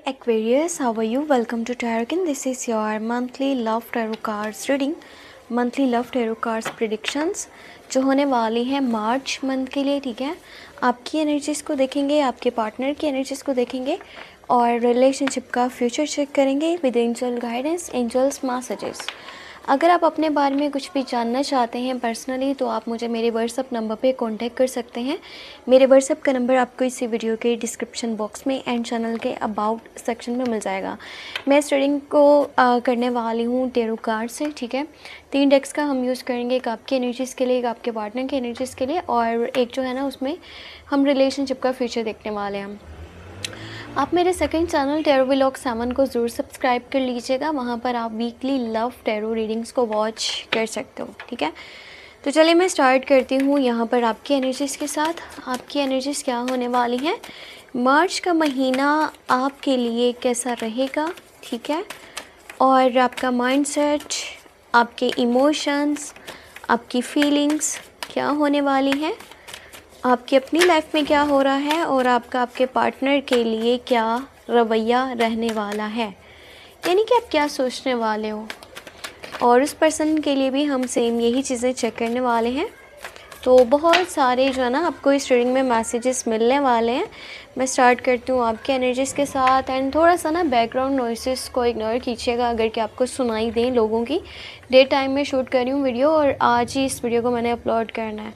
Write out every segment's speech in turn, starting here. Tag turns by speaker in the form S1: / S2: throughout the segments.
S1: Aquarius, how are you? Welcome to Tarot. This is your monthly love tarot cards reading, monthly love tarot cards predictions जो होने वाली है March month के लिए। ठीक है, आपकी एनर्जीज़ को देखेंगे, आपके पार्टनर की एनर्जीज़ को देखेंगे और रिलेशनशिप का फ्यूचर चेक करेंगे with angel guidance, angels messages. अगर आप अपने बारे में कुछ भी जानना चाहते हैं पर्सनली तो आप मुझे मेरे व्हाट्सअप नंबर पे कांटेक्ट कर सकते हैं। मेरे व्हाट्सअप का नंबर आपको इसी वीडियो के डिस्क्रिप्शन बॉक्स में एंड चैनल के अबाउट सेक्शन में मिल जाएगा। मैं इस रीडिंग को करने वाली हूँ टेरो कार्ड से। ठीक है, 3 डेक्स का हम यूज़ करेंगे, एक आपकी एनर्जीज़ के लिए, एक आपके पार्टनर की एनर्जीज़ के लिए और एक जो है ना उसमें हम रिलेशनशिप का फ्यूचर देखने वाले हैं। आप मेरे सेकंड चैनल टेरो व्लॉग 7 को ज़रूर सब्सक्राइब कर लीजिएगा, वहाँ पर आप वीकली लव टेरो रीडिंग्स को वॉच कर सकते हो। ठीक है, तो चलिए मैं स्टार्ट करती हूँ यहाँ पर आपकी एनर्जीज़ के साथ। आपकी एनर्जीज़ क्या होने वाली हैं, मार्च का महीना आपके लिए कैसा रहेगा। ठीक है, और आपका माइंडसेट, आपके इमोशंस, आपकी फीलिंग्स क्या होने वाली हैं, आपकी अपनी लाइफ में क्या हो रहा है और आपका आपके पार्टनर के लिए क्या रवैया रहने वाला है, यानी कि आप क्या सोचने वाले हो। और उस पर्सन के लिए भी हम सेम यही चीज़ें चेक करने वाले हैं। तो बहुत सारे जो है ना आपको इस रीडिंग में मैसेजेस मिलने वाले हैं। मैं स्टार्ट करती हूँ आपके एनर्जीज़ के साथ एंड थोड़ा सा ना बैकग्राउंड नॉइसेस को इग्नोर कीजिएगा अगर कि आपको सुनाई दें लोगों की। डे टाइम में शूट कर रही हूँ वीडियो और आज ही इस वीडियो को मैंने अपलोड करना है।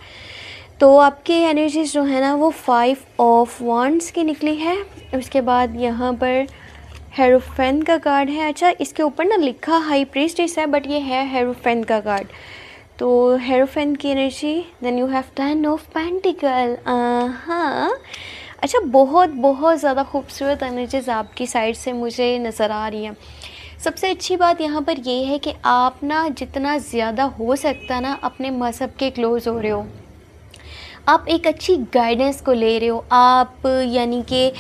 S1: तो आपकी एनर्जीज जो है ना वो 5 ऑफ वांड्स की निकली है। उसके बाद यहाँ पर हेरोफेन का कार्ड है। अच्छा, इसके ऊपर ना लिखा हाई प्रीस्टेस है बट ये है हेरोफेन का कार्ड। तो हेरोफेन की energy, then you have 10 of pentacle. हाँ, अच्छा, बहुत बहुत ज़्यादा खूबसूरत एनर्जीज आपकी साइड से मुझे नज़र आ रही हैं। सबसे अच्छी बात यहाँ पर ये है कि आप ना जितना ज़्यादा हो सकता ना अपने मज़हब के क्लोज़ हो रहे हो, आप एक अच्छी गाइडेंस को ले रहे हो, आप यानी कि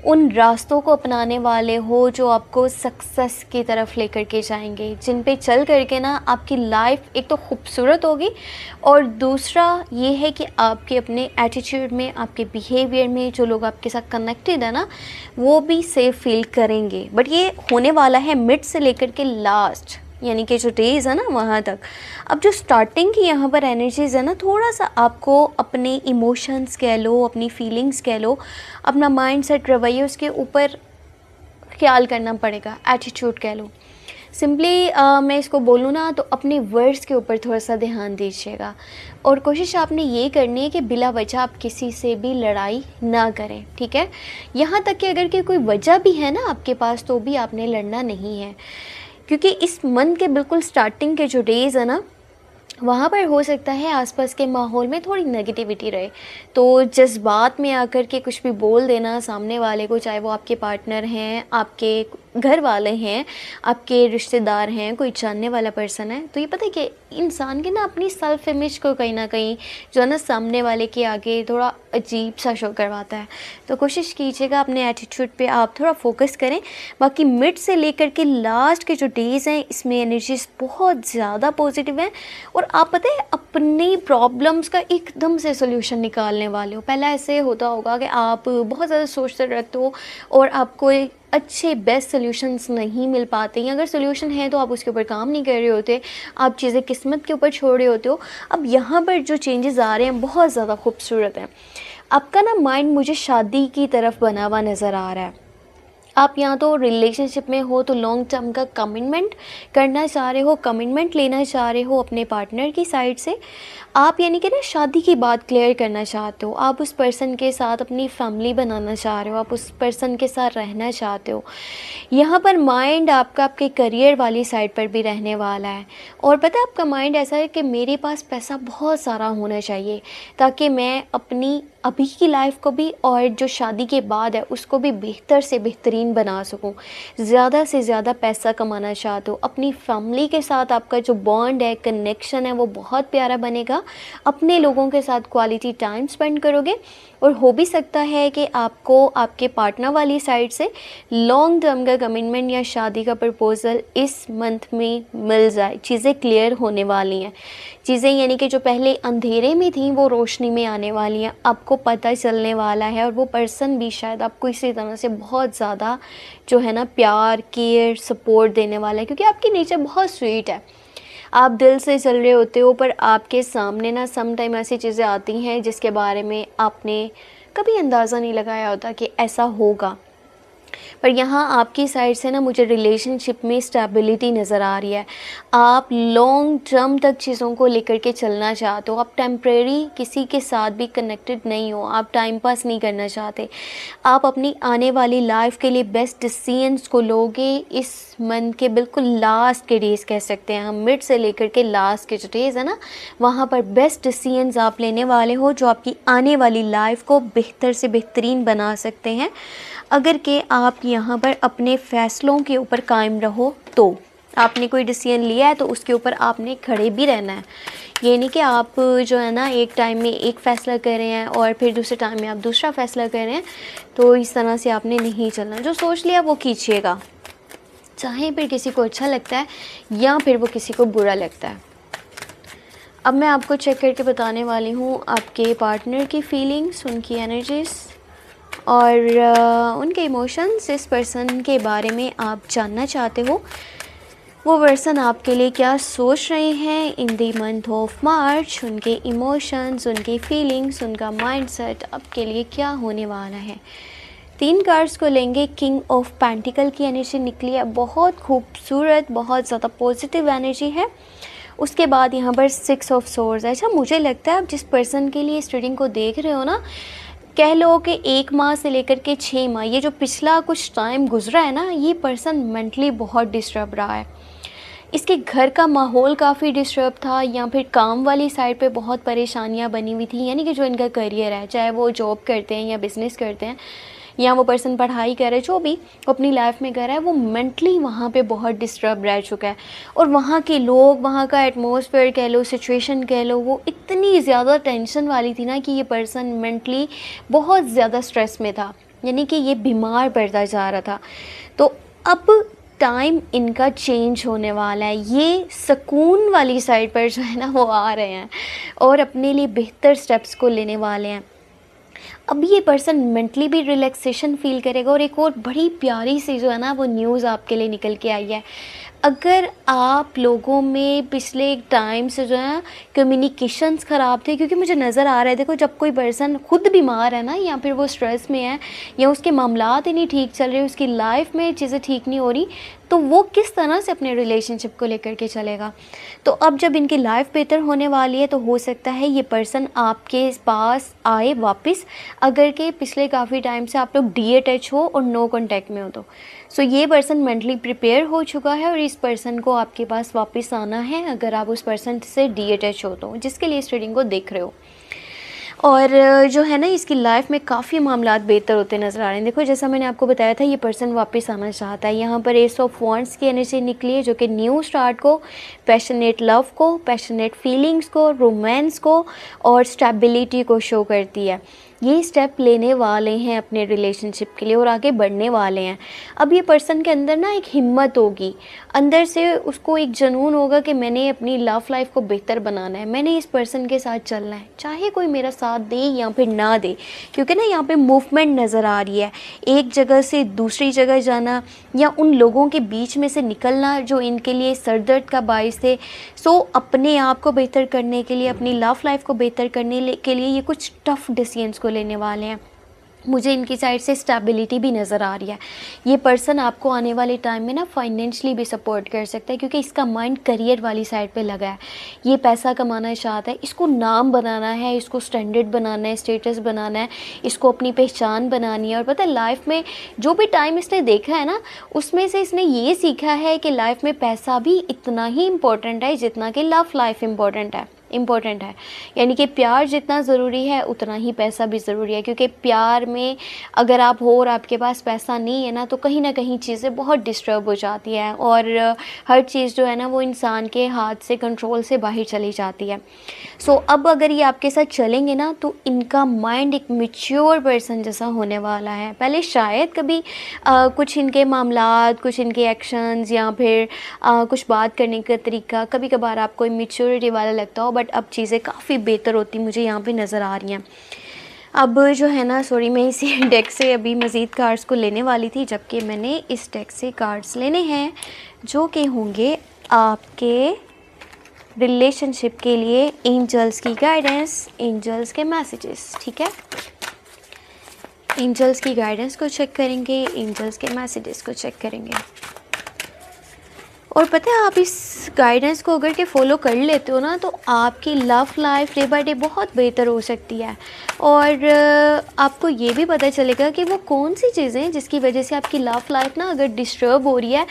S1: उन रास्तों को अपनाने वाले हो जो आपको सक्सेस की तरफ लेकर के जाएंगे, जिन पे चल करके ना आपकी लाइफ एक तो खूबसूरत होगी और दूसरा ये है कि आपके अपने एटीट्यूड में, आपके बिहेवियर में जो लोग आपके साथ कनेक्टेड है ना वो भी सेफ फील करेंगे। बट ये होने वाला है मिड से लेकर के लास्ट, यानी कि जो डेज़ है ना वहाँ तक। अब जो स्टार्टिंग की यहाँ पर एनर्जीज़ है ना, थोड़ा सा आपको अपने इमोशंस कह लो, अपनी फीलिंग्स कह लो, अपना माइंड सेट, रवैया, उसके ऊपर ख्याल करना पड़ेगा, एटीट्यूड कह लो। सिंपली मैं इसको बोलूँ ना तो अपने वर्ड्स के ऊपर थोड़ा सा ध्यान दीजिएगा और कोशिश आपने ये करनी है कि बिला वजह आप किसी से भी लड़ाई ना करें। ठीक है, यहाँ तक कि अगर कि कोई वजह भी है ना आपके पास तो भी आपने लड़ना नहीं है, क्योंकि इस मंथ के बिल्कुल स्टार्टिंग के जो डेज़ है ना वहाँ पर हो सकता है आसपास के माहौल में थोड़ी नेगेटिविटी रहे। तो जज्बात में आकर के कुछ भी बोल देना सामने वाले को, चाहे वो आपके पार्टनर हैं, आपके घर वाले हैं, आपके रिश्तेदार हैं, कोई जानने वाला पर्सन है, तो ये पता है कि इंसान के ना अपनी सेल्फ इमेज को कहीं ना कहीं जो है ना सामने वाले के आगे थोड़ा अजीब सा शो करवाता है। तो कोशिश कीजिएगा अपने एटीट्यूड पे आप थोड़ा फोकस करें। बाकी मिड से लेकर के लास्ट के जो डेज़ हैं इसमें एनर्जीज बहुत ज़्यादा पॉजिटिव हैं और आप पता है अपनी प्रॉब्लम्स का एकदम से सोल्यूशन निकालने वाले हो। पहला ऐसे होता होगा कि आप बहुत ज़्यादा सोचते रहते हो और आपको अच्छे बेस्ट सोल्यूशंस नहीं मिल पाते हैं। अगर सोल्यूशन है तो आप उसके ऊपर काम नहीं कर रहे होते, आप चीज़ें किस्मत के ऊपर छोड़ रहे होते हो। अब यहाँ पर जो चेंजेस आ रहे हैं बहुत ज़्यादा खूबसूरत हैं। आपका ना माइंड मुझे शादी की तरफ बना हुआ नज़र आ रहा है। आप यहाँ तो रिलेशनशिप में हो तो लॉन्ग टर्म का कमिटमेंट करना चाह रहे हो, कमिटमेंट लेना चाह रहे हो अपने पार्टनर की साइड से। आप यानी कि ना शादी की बात क्लियर करना चाहते हो, आप उस पर्सन के साथ अपनी फैमिली बनाना चाह रहे हो, आप उस पर्सन के साथ रहना चाहते हो। यहाँ पर माइंड आपका आपके करियर वाली साइड पर भी रहने वाला है और पता है आपका माइंड ऐसा है कि मेरे पास पैसा बहुत सारा होना चाहिए ताकि मैं अपनी अभी की लाइफ को भी और जो शादी के बाद है उसको भी बेहतर से बेहतरीन बना सकूं। ज़्यादा से ज़्यादा पैसा कमाना चाहते हो, अपनी फैमिली के साथ आपका जो बॉन्ड है, कनेक्शन है वो बहुत प्यारा बनेगा, अपने लोगों के साथ क्वालिटी टाइम स्पेंड करोगे और हो भी सकता है कि आपको आपके पार्टनर वाली साइड से लॉन्ग टर्म का कमिटमेंट या शादी का प्रपोज़ल इस मंथ में मिल जाए। चीज़ें क्लियर होने वाली हैं, चीज़ें यानी कि जो पहले अंधेरे में थी वो रोशनी में आने वाली हैं। आपको आपको पता चलने वाला है, और वो पर्सन भी शायद आपको इसी तरह से बहुत ज़्यादा जो है ना प्यार, केयर, सपोर्ट देने वाला है, क्योंकि आपकी नेचर बहुत स्वीट है। आप दिल से चल रहे होते हो, पर आपके सामने ना सम टाइम ऐसी चीज़ें आती हैं जिसके बारे में आपने कभी अंदाज़ा नहीं लगाया होता कि ऐसा होगा। पर यहाँ आपकी साइड से ना मुझे रिलेशनशिप में स्टेबिलिटी नज़र आ रही है। आप लॉन्ग टर्म तक चीज़ों को लेकर के चलना चाहते हो। आप टेम्परेरी किसी के साथ भी कनेक्टेड नहीं हो, आप टाइम पास नहीं करना चाहते। आप अपनी आने वाली लाइफ के लिए बेस्ट डिसीजंस को लोगे। इस मंथ के बिल्कुल लास्ट के डेज़ कह सकते हैं हम, मिड से लेकर के लास्ट के जो डेज़ है ना, वहाँ पर बेस्ट डिसीजंस आप लेने वाले हो जो आपकी आने वाली लाइफ को बेहतर से बेहतरीन बना सकते हैं। अगर कि आप यहाँ पर अपने फ़ैसलों के ऊपर कायम रहो, तो आपने कोई डिसीजन लिया है तो उसके ऊपर आपने खड़े भी रहना है। ये नहीं कि आप जो है ना एक टाइम में एक फ़ैसला कर रहे हैं और फिर दूसरे टाइम में आप दूसरा फ़ैसला कर रहे हैं, तो इस तरह से आपने नहीं चलना। जो सोच लिया वो कीजिएगा, चाहे फिर किसी को अच्छा लगता है या फिर वो किसी को बुरा लगता है। अब मैं आपको चेक करके बताने वाली हूँ आपके पार्टनर की फीलिंग्स, उनकी एनर्जीज़ और उनके इमोशंस। इस पर्सन के बारे में आप जानना चाहते हो, वो पर्सन आपके लिए क्या सोच रहे हैं in the month of March, उनके इमोशंस, उनकी फीलिंग्स, उनका माइंडसेट आपके लिए क्या होने वाला है। 3 कार्ड्स को लेंगे। किंग ऑफ पेंटिकल की एनर्जी निकली है, बहुत खूबसूरत, बहुत ज़्यादा पॉजिटिव एनर्जी है। उसके बाद यहाँ पर 6 ऑफ सोर्ड्स है। अच्छा, मुझे लगता है आप जिस पर्सन के लिए इस रीडिंग को देख रहे हो ना, कह लो कि 1 माह से लेकर के 6 माह, ये जो पिछला कुछ टाइम गुजरा है ना, ये पर्सन मेंटली बहुत डिस्टर्ब रहा है। इसके घर का माहौल काफ़ी डिस्टर्ब था, या फिर काम वाली साइड पे बहुत परेशानियां बनी हुई थी। यानी कि जो इनका करियर है, चाहे वो जॉब करते हैं या बिज़नेस करते हैं, या वो पर्सन पढ़ाई कर रहे, जो भी अपनी लाइफ में कर रहा है, वो मेंटली वहाँ पे बहुत डिस्टर्ब रह चुका है। और वहाँ के लोग, वहाँ का एटमॉस्फेयर कह लो, सिचुएशन कह लो, वो इतनी ज़्यादा टेंशन वाली थी ना कि ये पर्सन मेंटली बहुत ज़्यादा स्ट्रेस में था, यानी कि ये बीमार पड़ता जा रहा था। तो अब टाइम इनका चेंज होने वाला है। ये सुकून वाली साइड पर जो है ना वो आ रहे हैं और अपने लिए बेहतर स्टेप्स को लेने वाले हैं। अब ये पर्सन मेंटली भी रिलैक्सेशन फील करेगा। और एक और बड़ी प्यारी सी जो है ना वो न्यूज़ आपके लिए निकल के आई है। अगर आप लोगों में पिछले एक टाइम से जो है कम्युनिकेशंस ख़राब थे, क्योंकि मुझे नज़र आ रहा है, देखो जब कोई पर्सन खुद बीमार है ना, या फिर वो स्ट्रेस में है, या उसके मामलात ही नहीं ठीक चल रहे, उसकी लाइफ में चीज़ें ठीक नहीं हो रही, तो वो किस तरह से अपने रिलेशनशिप को लेकर के चलेगा। तो अब जब इनकी लाइफ बेहतर होने वाली है, तो हो सकता है ये पर्सन आपके पास आए वापस, अगर के पिछले काफ़ी टाइम से आप लोग डीअटैच हो और नो कॉन्टैक्ट में हो तो। सो ये पर्सन मेंटली प्रिपेयर हो चुका है और इस पर्सन को आपके पास वापस आना है, अगर आप उस पर्सन से डीअटैच हो तो, जिसके लिए इस रीडिंग को देख रहे हो। और जो है ना इसकी लाइफ में काफ़ी मामलात बेहतर होते नज़र आ रहे हैं। देखो जैसा मैंने आपको बताया था, ये पर्सन वापस आना चाहता है। यहाँ पर एस ऑफ वॉन्ड्स की एनर्जी निकली है, जो कि न्यू स्टार्ट को, पैशनेट लव को, पैशनेट फीलिंग्स को, रोमांस को और स्टेबिलिटी को शो करती है। ये स्टेप लेने वाले हैं अपने रिलेशनशिप के लिए और आगे बढ़ने वाले हैं। अब ये पर्सन के अंदर ना एक हिम्मत होगी, अंदर से उसको एक जुनून होगा कि मैंने अपनी लव लाइफ को बेहतर बनाना है, मैंने इस पर्सन के साथ चलना है, चाहे कोई मेरा साथ दे या फिर ना दे। क्योंकि ना यहाँ पे मूवमेंट नज़र आ रही है, एक जगह से दूसरी जगह जाना या उन लोगों के बीच में से निकलना जो इनके लिए सरदर्द का बाइस है। सो अपने आप को बेहतर करने के लिए, अपनी लव लाइफ को बेहतर करने के लिए ये कुछ टफ डिसीजंस को लेने वाले हैं। मुझे इनकी साइड से स्टेबिलिटी भी नज़र आ रही है। ये पर्सन आपको आने वाले टाइम में ना फाइनेंशियली भी सपोर्ट कर सकता है, क्योंकि इसका माइंड करियर वाली साइड पे लगा है। ये पैसा कमाना चाहता है, इसको नाम बनाना है, इसको स्टैंडर्ड बनाना है, स्टेटस बनाना है, इसको अपनी पहचान बनानी है। और पता है लाइफ में जो भी टाइम इसने देखा है ना, उसमें से इसने ये सीखा है कि लाइफ में पैसा भी इतना ही इम्पोर्टेंट है जितना कि लव लाइफ इम्पोर्टेंट है। यानी कि प्यार जितना ज़रूरी है उतना ही पैसा भी ज़रूरी है। क्योंकि प्यार में अगर आप हो और आपके पास पैसा नहीं है ना, तो कहीं ना कहीं चीज़ें बहुत डिस्टर्ब हो जाती हैं और हर चीज़ जो है ना वो इंसान के हाथ से, कंट्रोल से बाहर चली जाती है। सो अब अगर ये आपके साथ चलेंगे ना, तो इनका माइंड एक मैच्योर पर्सन जैसा होने वाला है। पहले शायद कभी कुछ इनके मामलात, कुछ इनके एक्शंस या फिर कुछ बात करने का तरीका कभी कभार आपको मैच्योरिटी वाला लगता हो, बट अब चीज़ें काफ़ी बेहतर होती मुझे यहाँ पे नज़र आ रही हैं। अब जो है ना, सॉरी, मैं इसी डेक से अभी मज़ीद कार्ड्स को लेने वाली थी, जबकि मैंने इस डेक से कार्ड्स लेने हैं जो कि होंगे आपके रिलेशनशिप के लिए एंजल्स की गाइडेंस, एंजल्स के मैसेजेस। ठीक है, एंजल्स की गाइडेंस को चेक करेंगे, एंजल्स के मैसेजेस को चेक करेंगे। और पता है, आप इस गाइडेंस को अगर के फॉलो कर लेते हो ना, तो आपकी love life day by day बहुत बेहतर हो सकती है। और आपको ये भी पता चलेगा कि वो कौन सी चीज़ें हैं जिसकी वजह से आपकी लव लाइफ ना अगर डिस्टर्ब हो रही है,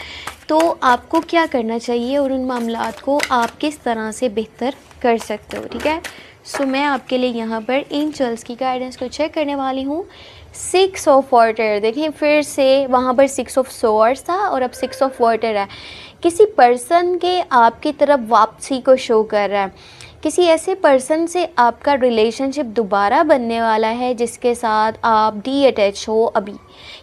S1: तो आपको क्या करना चाहिए और उन मामलात को आप किस तरह से बेहतर कर सकते हो। ठीक है, सो मैं आपके लिए यहाँ पर एंजल्स की गाइडेंस को चेक करने वाली हूँ। 6 ऑफ वाटर, देखें फिर से वहाँ पर 6 ऑफ सोर्ड्स था और अब 6 ऑफ वाटर है। किसी पर्सन के आपकी तरफ वापसी को शो कर रहा है। किसी ऐसे पर्सन से आपका रिलेशनशिप दोबारा बनने वाला है जिसके साथ आप डी अटैच हो अभी,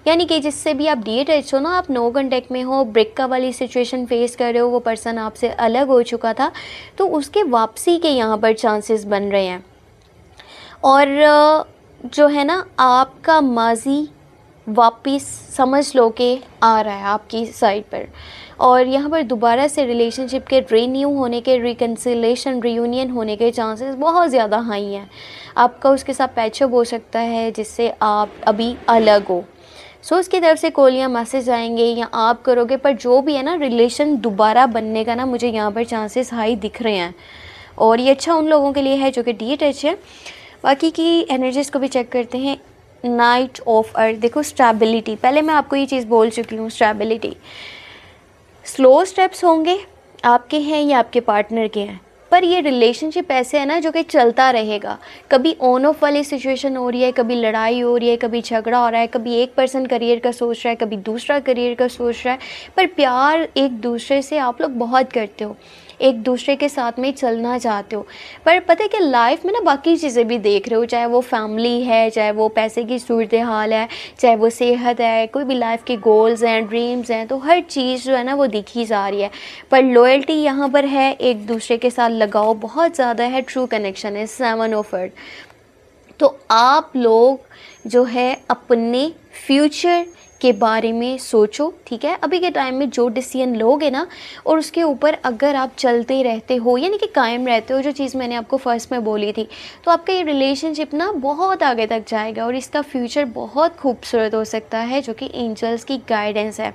S1: यानी कि जिससे भी आप डी अटैच हो ना, आप नो कांटेक्ट में हो, ब्रेक वाली सिचुएशन फेस कर रहे हो, वो पर्सन आपसे अलग हो चुका था, तो उसके वापसी के यहाँ पर चांसेस बन रहे हैं। और जो है ना, आपका माजी वापस समझ लो कि आ रहा है आपकी साइड पर, और यहाँ पर दोबारा से रिलेशनशिप के रीन्यू होने के, रिकन्सिलेशन, रियूनियन होने के चांसेस बहुत ज़्यादा हाई हैं। आपका उसके साथ पैचअप हो सकता है जिससे आप अभी अलग हो। सो उसकी तरफ से कॉल या मैसेज आएंगे या आप करोगे, पर जो भी है ना, रिलेशन दोबारा बनने का ना मुझे यहाँ पर चांसेस हाई दिख रहे हैं। और ये अच्छा उन लोगों के लिए है जो कि डी अटैच है। बाकी की एनर्जीज़ को भी चेक करते हैं। नाइट ऑफ अर्थ, देखो स्टेबिलिटी, पहले मैं आपको ये चीज़ बोल चुकी हूँ, स्टेबिलिटी। स्लो स्टेप्स होंगे, आपके हैं या आपके पार्टनर के हैं, पर ये रिलेशनशिप ऐसे है ना जो कि चलता रहेगा। कभी ऑन ऑफ वाली सिचुएशन हो रही है, कभी लड़ाई हो रही है, कभी झगड़ा हो रहा है, कभी एक पर्सन करियर का सोच रहा है, कभी दूसरा करियर का सोच रहा है, पर प्यार एक दूसरे से आप लोग बहुत करते हो, एक दूसरे के साथ में चलना चाहते हो। पर पता है कि लाइफ में ना बाकी चीज़ें भी देख रहे हो, चाहे वो फैमिली है, चाहे वो पैसे की सूरत हाल है, चाहे वो सेहत है, कोई भी लाइफ के गोल्स हैं, ड्रीम्स हैं, तो हर चीज़ जो है ना वो दिखी जा रही है। पर लॉयल्टी यहाँ पर है, एक दूसरे के साथ लगाव बहुत ज़्यादा है, ट्रू कनेक्शन है, 7 ऑफ अर्थ। तो आप लोग जो है अपने फ्यूचर के बारे में सोचो। ठीक है, अभी के टाइम में जो डिसीजन लोगे ना, और उसके ऊपर अगर आप चलते रहते हो, यानी कि कायम रहते हो, जो चीज़ मैंने आपको फर्स्ट में बोली थी, तो आपका ये रिलेशनशिप ना बहुत आगे तक जाएगा और इसका फ्यूचर बहुत खूबसूरत हो सकता है, जो कि एंजल्स की गाइडेंस है।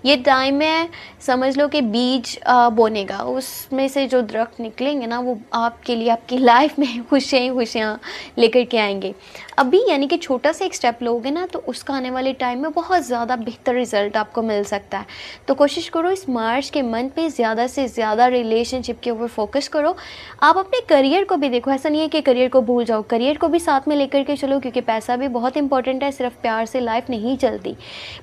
S1: ये टाइम है, समझ लो कि बीज बोने का, उसमें से जो दरख्त निकलेंगे ना, वो आपके लिए आपकी लाइफ में खुशियाँ लेकर के आएंगे। अभी यानी कि छोटा सा एक स्टेप लोगे ना, तो उसका आने वाले टाइम में बहुत ज़्यादा बेहतर रिज़ल्ट आपको मिल सकता है। तो कोशिश करो इस मार्च के मंथ पे ज़्यादा से ज़्यादा रिलेशनशिप के ऊपर फोकस करो। आप अपने करियर को भी देखो, ऐसा नहीं है कि करियर को भूल जाओ, करियर को भी साथ में लेकर के चलो, क्योंकि पैसा भी बहुत इंपॉर्टेंट है, सिर्फ प्यार से लाइफ नहीं चलती।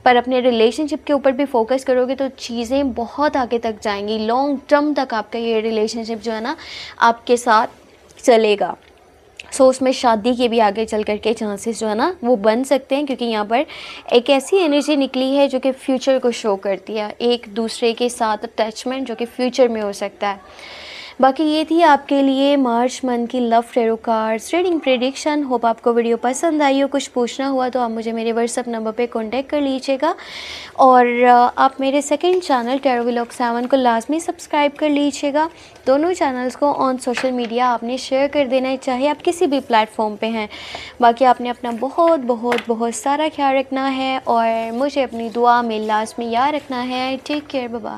S1: पर अपने रिलेशनशिप के ऊपर भी फोकस करोगे तो चीज़ें बहुत आगे तक जाएंगी, लॉन्ग टर्म तक आपका ये रिलेशनशिप जो है ना आपके साथ चलेगा। सो उसमें शादी के भी आगे चल कर के चांसेस जो है ना वो बन सकते हैं, क्योंकि यहाँ पर एक ऐसी एनर्जी निकली है जो कि फ्यूचर को शो करती है, एक दूसरे के साथ अटैचमेंट जो कि फ्यूचर में हो सकता है। बाकी ये थी आपके लिए मार्च मंथ की love tarot cards reading prediction. Hope आपको वीडियो पसंद आई हो। कुछ पूछना हुआ तो आप मुझे मेरे व्हाट्सअप नंबर पे कांटेक्ट कर लीजिएगा, और आप मेरे सेकंड चैनल टैरो व्लॉग 7 को लाजमी सब्सक्राइब कर लीजिएगा। दोनों चैनल्स को ऑन सोशल मीडिया आपने शेयर कर देना है, चाहे आप किसी भी प्लेटफॉर्म पे हैं। बाकी आपने अपना बहुत बहुत बहुत सारा ख्याल रखना है और मुझे अपनी दुआ में लाजमी याद रखना है। Take care, bye bye.